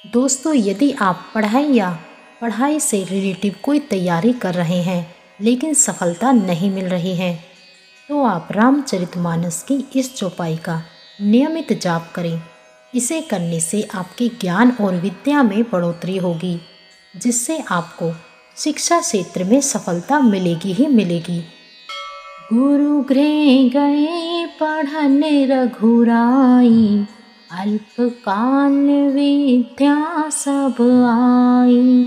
दोस्तों, यदि आप पढ़ाई या पढ़ाई से रिलेटिव कोई तैयारी कर रहे हैं लेकिन सफलता नहीं मिल रही है, तो आप रामचरितमानस की इस चौपाई का नियमित जाप करें। इसे करने से आपके ज्ञान और विद्या में बढ़ोतरी होगी, जिससे आपको शिक्षा क्षेत्र में सफलता मिलेगी ही मिलेगी। गुरु गृह गए पढ़न रघुराई, अल्पकाल विद्या सब आई।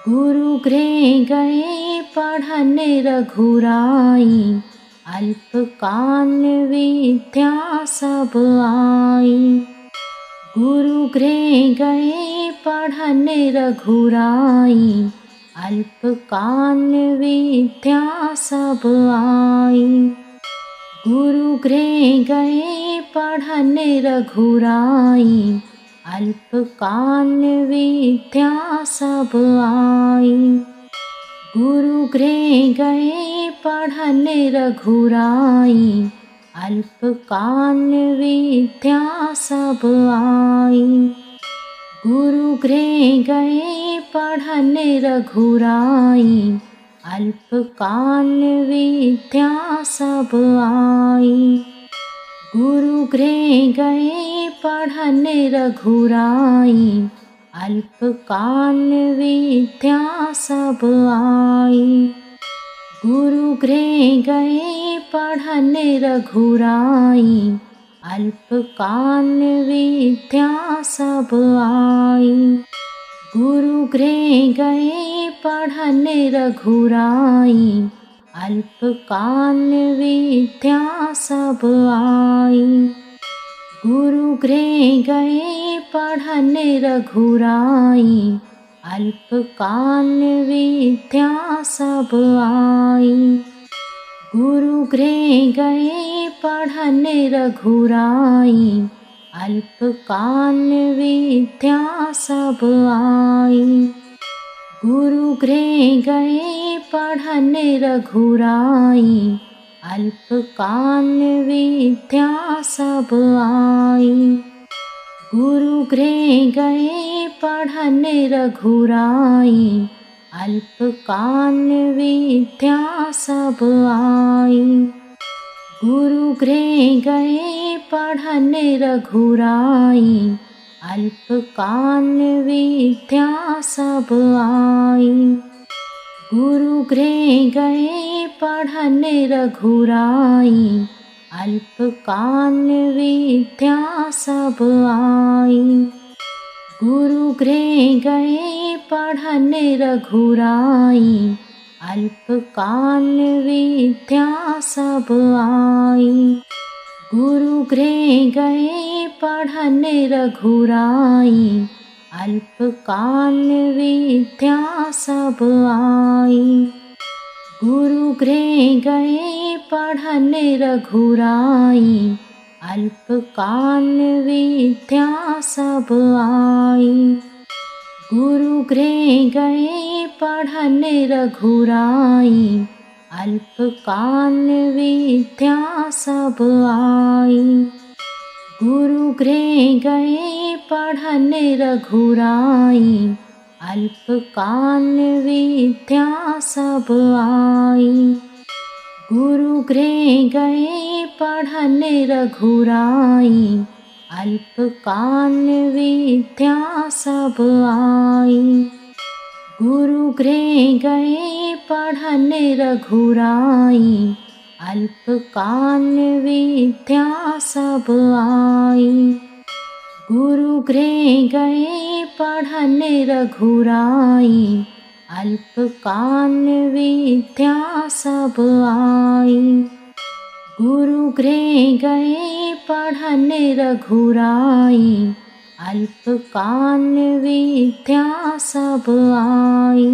गुरु गृह गए पढ़न रघुराई, अल्पकाल विद्या सब आई। गुरु गृह गए पढ़न रघुराई, अल्पकाल विद्या सब आई। गुरु गृह गए पढ़न रघुराई, अल्पकाल विद्या सब आई। गुरु गृह गए पढ़न रघुराई, अल्पकाल विद्या सब आई। गुरु गृह गए पढ़न रघुराई, अल्पकाल विद्या सब आई। गुरु गृह गए पढ़न रघुराई, अल्पकाल विद्या सब आई। गुरु गृह गए पढ़न रघुराई, अल्पकाल विद्या सब आई। गुरु गृह गए पढ़न रघुराई, अल्पकाल विद्या सब आई। गुरु गृह गए पढ़न रघुराई, अल्पकाल विद्या सब आई। गुरु गृह गए पढ़न रघुराई, अल्पकाल विद्या सब आई। गुरु गृह गए पढ़न रघुराई, अल्पकाल विद्या सब आई। गुरु गृह गए पढ़न रघुराई, अल्पकाल विद्या सब आई। गुरु गृह गए पढ़न रघुराई, अल्पकाल विद्या सब आई। गुरु गृह गए पढ़न रघुराई, अल्पकाल विद्या सब आई। गुरु गृह गए पढ़न रघुराई, अल्पकाल विद्या सब आई। गुरु गृह गए पढ़न रघुराई, अल्पकाल विद्या सब आई। गुरु गृह गए पढ़न रघुराई, अल्पकाल विद्या सब आई। गुरु गृह गए पढ़न रघुराई, अल्पकाल विद्या सब आई। गुरु गृह गए पढ़न रघुराई, अल्पकाल विद्या सब आई। गुरु गृह गए पढ़न रघुराई, अल्पकाल विद्या सब आई। गुरु गृह गए पढ़न रघुराई, अल्पकाल विद्या सब आई। गुरु गृह गए पढ़न रघुराई, अल्पकाल विद्या सब आई। गुरु गृह गए पढ़न रघुराई, अल्पकाल विद्या सब आई।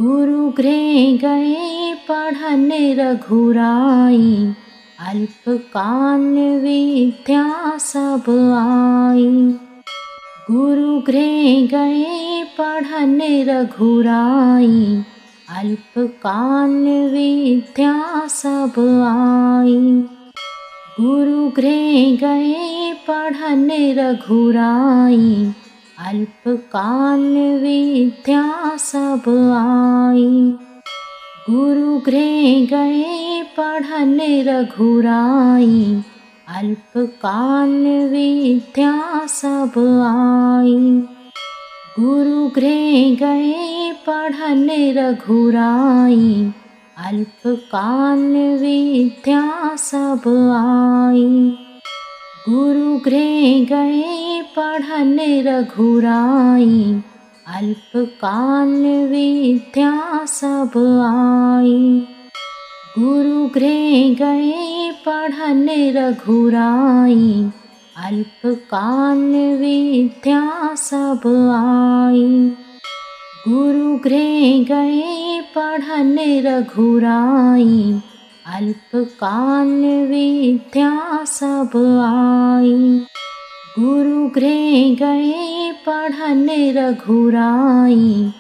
गुरु गृह गए पढ़न रघुराई, अल्पकाल विद्या सब आई। गुरु गृह गए पढ़न रघुराई, अल्पकाल विद्या सब आई। गुरु गृह गए पढ़न रघुराई, अल्पकाल विद्या सब आई। गुरु गृह गए पढ़न रघुराई, अल्पकाल विद्या सब आई। गुरु गृह गए पढ़न रघुराई, अल्पकाल विद्या सब आई। गुरु गृह गए पढ़न रघुराई, अल्पकाल विद्या सब आई। गुरु गृह गए पढ़न रघुराई, अल्पकाल विद्या सब आई। गुरु गृह गए पढ़न रघुराई, अल्पकाल विद्या सब आई। गुरु गृह गए पढ़न रघुराई,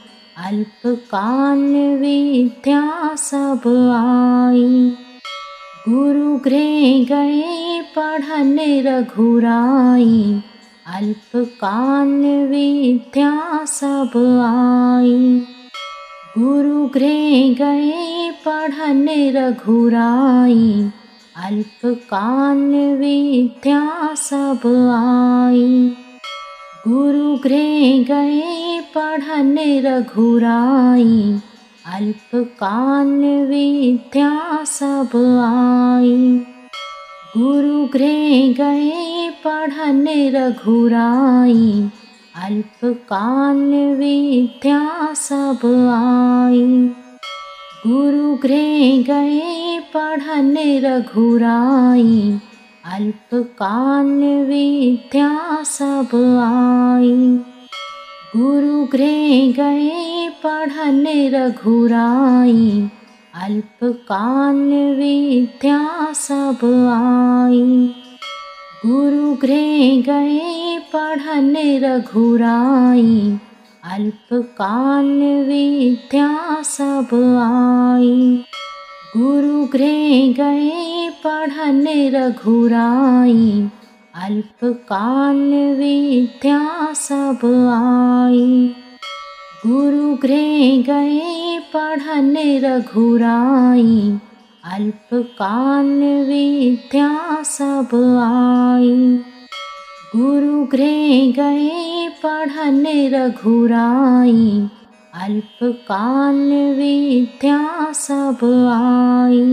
अल्पकाल विद्या सब आई। गुरु गृह गए पढ़न रघुराई, अल्पकाल विद्या सब आई। गुरु गृह गए पढ़न रघुराई, अल्पकाल विद्या सब आई। गुरु गृह गए पढ़न रघुराई, अल्पकाल विद्या सब आई। गुरु गृह गए पढ़न रघुराई, अल्पकाल विद्या सब आई। गुरु गृह गए पढ़न रघुराई, अल्पकाल विद्या सब आई। गुरु गृह गए पढ़न रघुराई, अल्पकाल विद्या सब आई। गुरु गृह गए पढ़न रघुराई, अल्पकाल विद्या सब आई। गुरु गृह गए पढ़न रघुराई, अल्पकाल विद्या सब आई। गुरु गृह गए पढ़न रघुराई, अल्पकाल विद्या सब आई। गुरु गृह गए पढ़न रघुराई, अल्पकाल विद्या सब आई।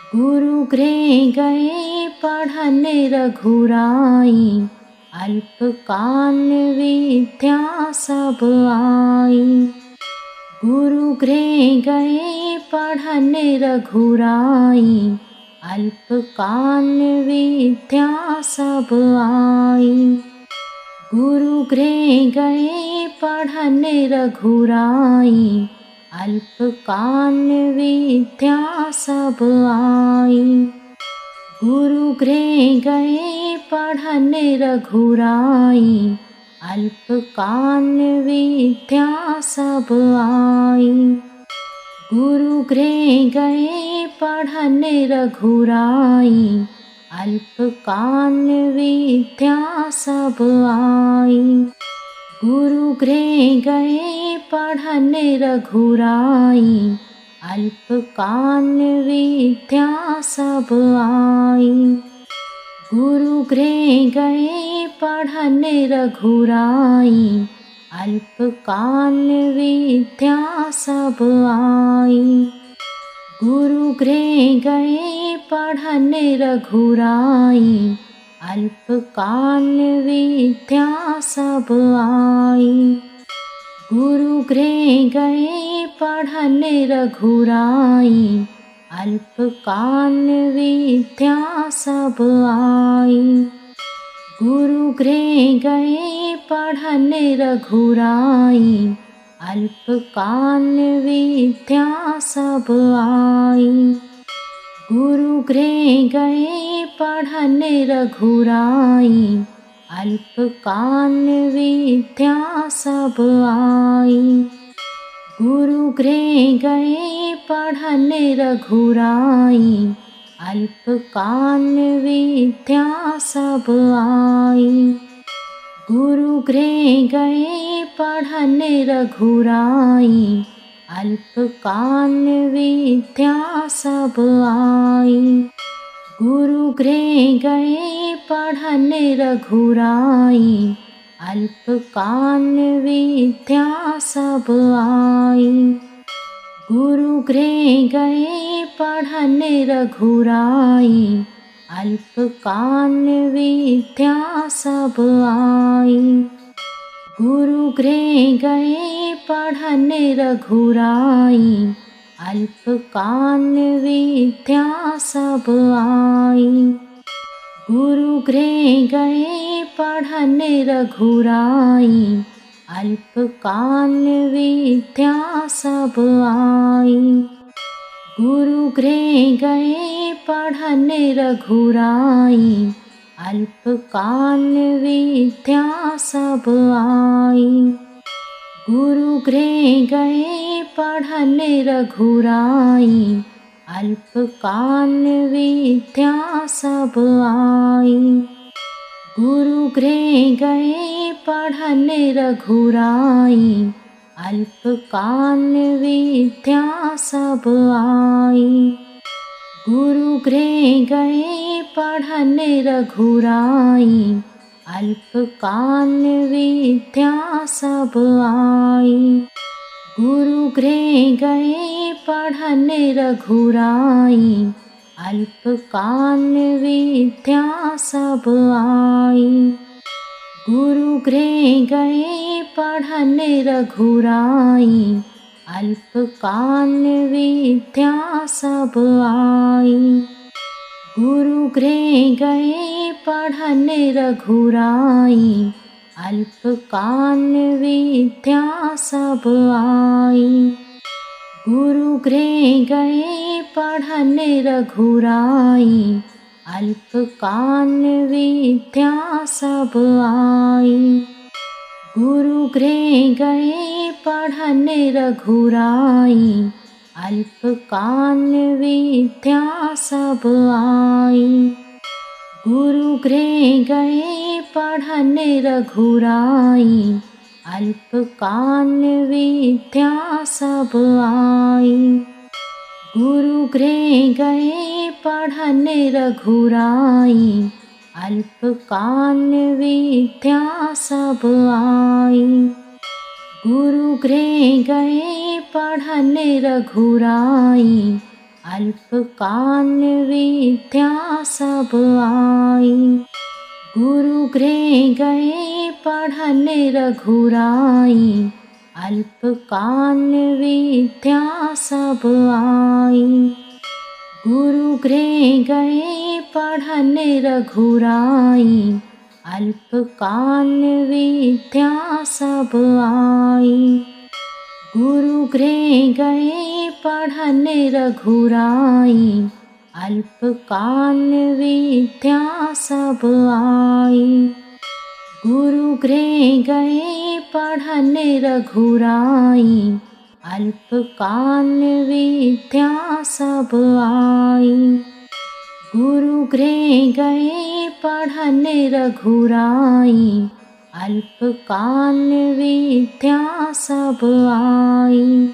गुरु गृह गए पढ़न रघुराई, अल्पकाल विद्या सब आई। गुरु गृह गए पढ़न रघुराई, अल्पकाल विद्या सब आई। गुरु गृह गए पढ़न रघुराई, अल्पकाल विद्या सब आई। गुरु गृह गए पढ़न रघुराई, अल्पकाल विद्या सब आई। गुरु गृह गए पढ़न रघुराई, अल्पकाल विद्या सब आई। गुरु गृह गए पढ़न रघुराई, अल्पकाल विद्या सब आई। गुरु गृह गए पढ़न रघुराई, अल्पकाल विद्या सब आई। गुरु गृह गए पढ़न रघुराई, अल्पकाल विद्या सब आई। गुरु गृह गए पढ़न रघुराई, अल्पकाल विद्या सब आई। गुरु गृह गए पढ़न रघुराई, अल्पकाल विद्या सब आई। गुरु गृह गए पढ़न रघुराई, अल्पकाल विद्या सब आई। गुरु गृह गए पढ़न रघुराई, अल्पकाल विद्या सब आई। गुरु गृह गए पढ़न रघुराई, अल्पकाल विद्या सब आई। गुरु गृह गए पढ़न रघुराई, अल्पकाल विद्या सब आई। गुरु गृह गए पढ़न रघुराई, अल्पकाल विद्या सब आई। गुरु गृह गए पढ़न रघुराई, अल्पकाल विद्या सब आई। गुरु गृह गए पढ़न रघुराई, अल्पकाल विद्या सब आई। गुरु गृह गए पढ़न रघुराई, अल्पकाल विद्या सब आई। गुरु गृह गए पढ़न रघुराई, अल्पकाल विद्या सब आई। गुरु गृह गए पढ़न रघुराई, अल्पकाल विद्या सब आई। गुरु गृह गए पढ़न रघुराई, अल्पकाल विद्या सब आई। गुरु गृह गए पढ़न रघुराई, अल्पकाल विद्या सब आई। गुरु गृह गए पढ़न रघुराई, अल्पकाल विद्या सब आई। गुरु गृह गए पढ़न रघुराई, अल्पकाल विद्या सब आई। गुरु गृह गए पढ़न रघुराई, अल्पकाल विद्या सब आई। गुरु गृह गए पढ़न रघुराई, अल्पकाल विद्या सब आई। गुरु गृह गए पढ़न रघुराई, अल्पकाल विद्या सब आई। गुरु गृह गए पढ़न रघुराई, अल्पकाल विद्या सब आई। गुरु गृह गए पढ़न रघुराई, अल्पकाल विद्या सब आई। गुरु गृह गए पढ़न रघुराई, अल्पकाल विद्या सब आई। गुरु गृह गए पढ़न रघुराई, अल्पकाल विद्या सब आई। गुरु गृह गए पढ़न रघुराई, अल्पकाल विद्या सब आई। गुरु गृह गए पढ़न रघुराई, अल्पकाल विद्या सब आई। गुरु गृह गए पढ़न रघुराई, अल्पकाल विद्या सब आई।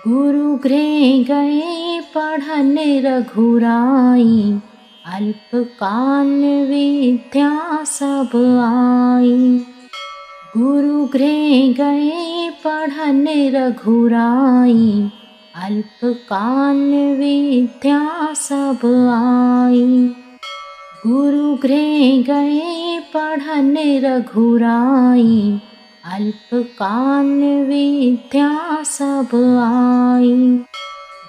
गुरु गृह गए पढ़न रघुराई, अल्पकाल विद्या सब आई। गुरु गृह गए पढ़न रघुराई, अल्पकाल विद्या सब आई। गुरु गृह गए पढ़न रघुराई, अल्पकाल विद्या सब आई।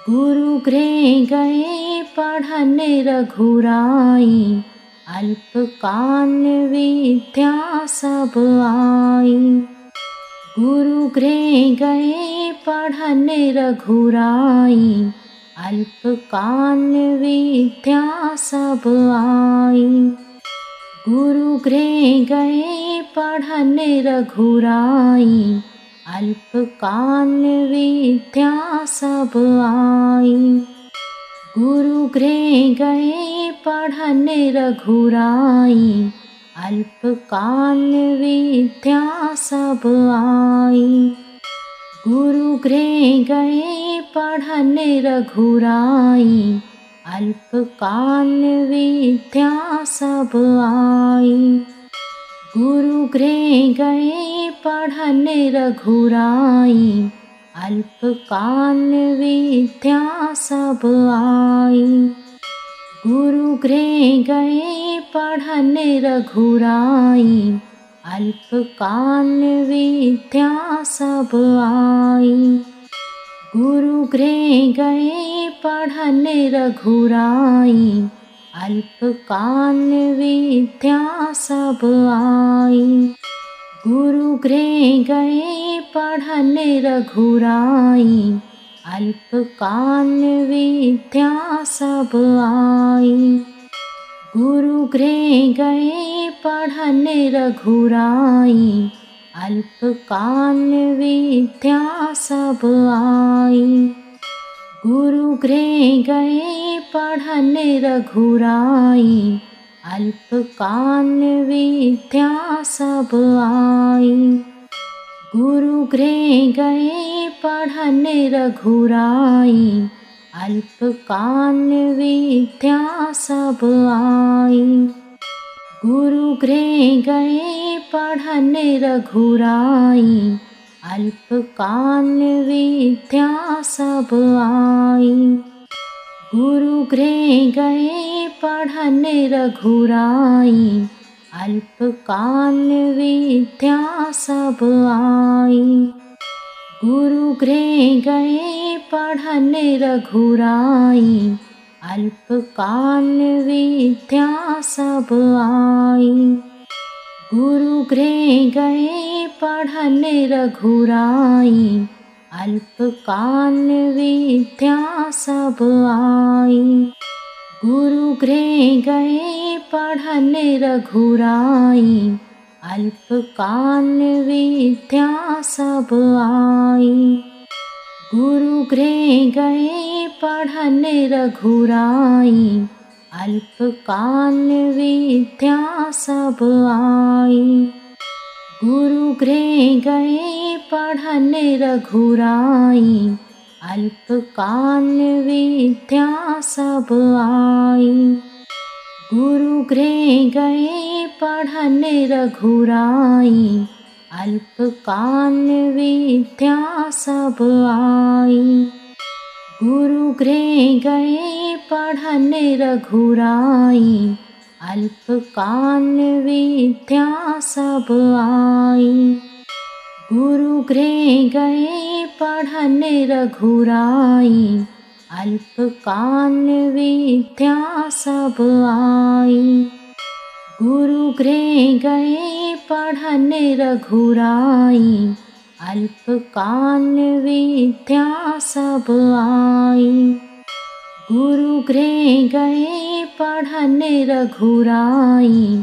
गुरु गृह गए पढ़न रघुराई, अल्पकाल विद्या सब आई। गुरु गृह गए पढ़न रघुराई, अल्पकाल विद्या सब आई। गुरु गृह गए पढ़न रघुराई, अल्पकाल विद्या सब आई। गुरु गृह गए पढ़न रघुराई, अल्पकाल विद्या सब आई। गुरु गृह गए पढ़न रघुराई, अल्पकाल विद्या सब आई। गुरु गृह गए पढ़न रघुराई, अल्पकाल विद्या सब आई। गुरु गृह गए पढ़न रघुराई, अल्पकाल विद्या सब आई। गुरु गृह गए पढ़न रघुराई, अल्पकाल विद्या सब आई। गुरु गृह गए पढ़न रघुराई, अल्पकाल विद्या सब आई। गुरु गृह गए पढ़न रघुराई, अल्पकाल विद्या सब आई। गुरु गृह गए पढ़न रघुराई, अल्पकाल विद्या सब आई। गुरु गृह गए पढ़न रघुराई, अल्पकाल विद्या सब आई। गुरु गृह गए पढ़न रघुराई, अल्पकाल विद्या सब आई। गुरु गृह गए पढ़न रघुराई, अल्पकाल विद्या सब आई। गुरु गृह गए पढ़न रघुराई, अल्पकाल विद्या सब आई। गुरु गृह गए पढ़न रघुराई, अल्पकाल विद्या सब आई। गुरु गृह गए पढ़न रघुराई, अल्पकाल विद्या सब आई। गुरु गृह गए पढ़न रघुराई, अल्पकाल विद्या सब आई। गुरु गृह गए पढ़न रघुराई, अल्पकाल विद्या सब आई। गुरु गृह गए पढ़न रघुराई, अल्पकाल विद्या सब आई। गुरु गृह गए पढ़न रघुराई, अल्पकाल विद्या सब आई। गुरु गृह गए पढ़न रघुराई, अल्पकाल विद्या सब आई। गुरु गृह गए पढ़न रघुराई, अल्पकाल विद्या सब आई। गुरु गृह गए पढ़न रघुराई,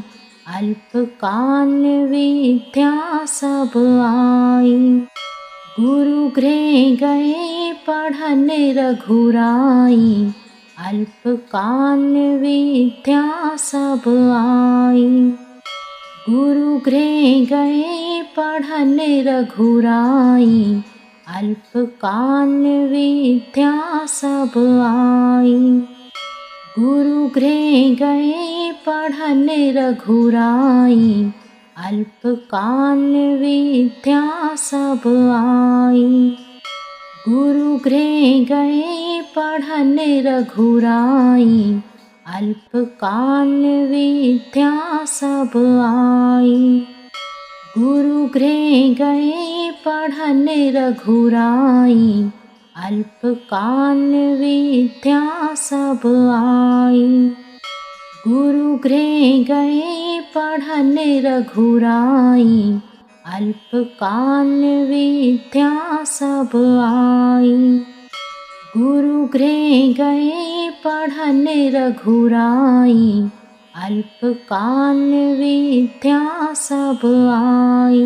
अल्पकाल विद्या सब आई। गुरु गृह गए पढ़न रघुराई, अल्पकाल विद्या सब आई। गुरु गृह गए पढ़न रघुराई, अल्पकाल विद्या सब आई। गुरु गृह गए पढ़न रघुराई, अल्पकाल विद्या सब आई। गुरु गृह गए पढ़न रघुराई, अल्पकाल विद्या सब आई। गुरु गृह गए पढ़न रघुराई, अल्पकाल विद्या सब आई। गुरु गृह गए पढ़न रघुराई, अल्पकाल विद्या सब आई। गुरु गृह गए पढ़न रघुराई, अल्पकाल विद्या सब आई।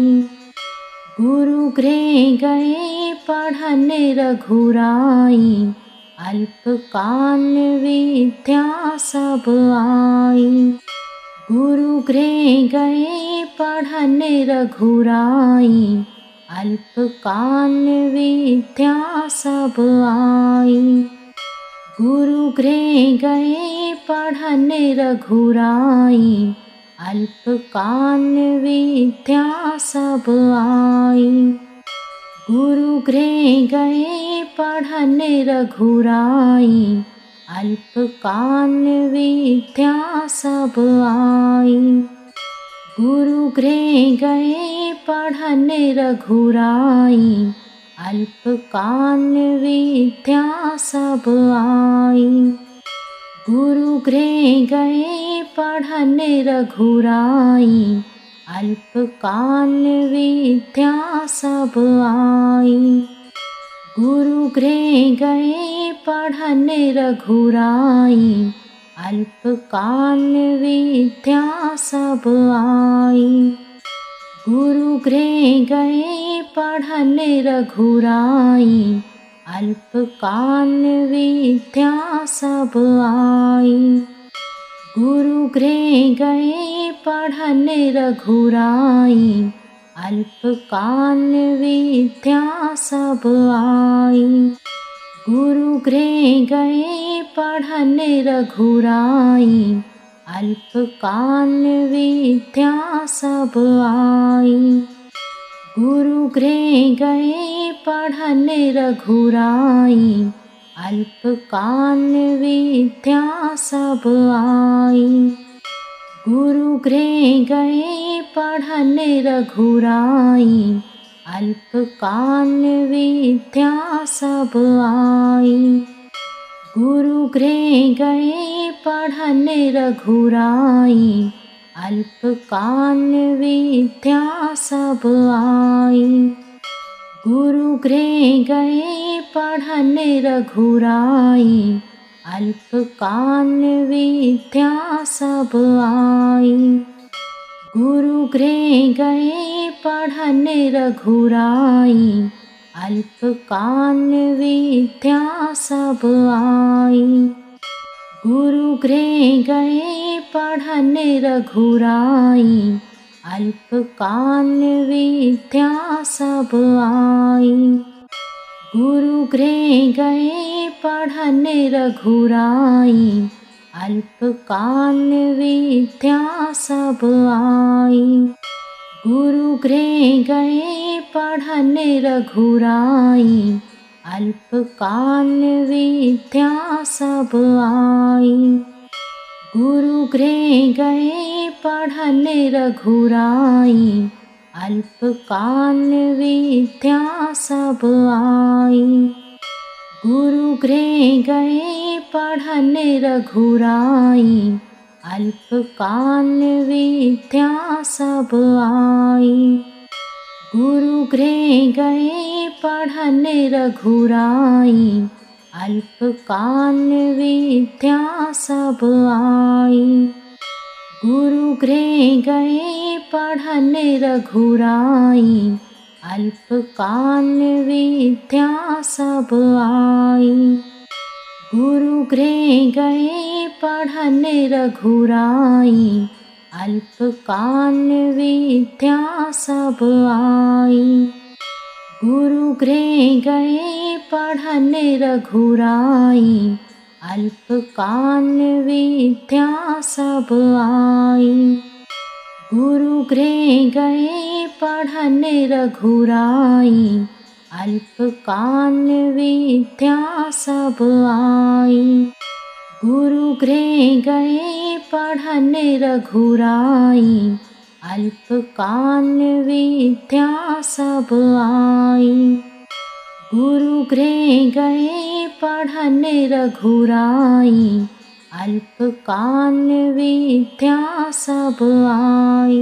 गुरु गृह गए पढ़न रघुराई, अल्पकाल विद्या सब आई। गुरु गृह गए पढ़न रघुराई, अल्पकाल विद्या सब आई। गुरु गृह गए पढ़न रघुराई, अल्पकाल विद्या सब आई। गुरु गृह गए पढ़न रघुराई, अल्पकाल विद्या सब आई। गुरु गृह गए पढ़न रघुराई, अल्पकाल विद्या सब आई। गुरु गृह गए पढ़न रघुराई, अल्पकाल विद्या सब आई। गुरु गृह गए पढ़न रघुराई, अल्पकाल विद्या सब आई। गुरु गृह गए पढ़न रघुराई, अल्पकाल विद्या सब आई। गुरु गृह गए पढ़न रघुराई, अल्पकाल विद्या सब आई। गुरु गृह गए पढ़न रघुराई, अल्पकाल विद्या सब आई। गुरु गृह गए पढ़न रघुराई, अल्पकाल विद्या सब आई। गुरु गृह गए पढ़न रघुराई, अल्पकाल विद्या सब आई। गुरु गृह गए पढ़न रघुराई, अल्पकाल विद्या सब आई। गुरु गृह गए पढ़न रघुराई, अल्पकाल विद्या सब आई। गुरु गृह गए पढ़न रघुराई, अल्पकाल विद्या सब आई। गुरु गृह गए पढ़न रघुराई, अल्पकाल विद्या सब आई। गुरु गृह गए पढ़न रघुराई, अल्पकाल विद्या सब आई। गुरु गृह गए पढ़न रघुराई, अल्पकाल विद्या सब आई। गुरु गृह गए पढ़न रघुराई, अल्पकाल विद्या सब आई। गुरु गृह गए पढ़न रघुराई, अल्पकाल विद्या सब आई। गुरु गृह गए पढ़न रघुराई, अल्पकाल विद्या सब आई। गुरु गृह गए पढ़न रघुराई, अल्पकाल विद्या सब आई। गुरु गृह गए पढ़न रघुराई, अल्पकाल विद्या सब आई। गुरु गृह गए पढ़न रघुराई, अल्पकाल विद्या सब आई। गुरु गृह गए पढ़न रघुराई, अल्पकाल विद्या सब आई। गुरु गृह गए पढ़न रघुराई, अल्पकाल विद्या सब आई। गुरु गृह गए पढ़न रघुराई, अल्पकाल विद्या सब आई।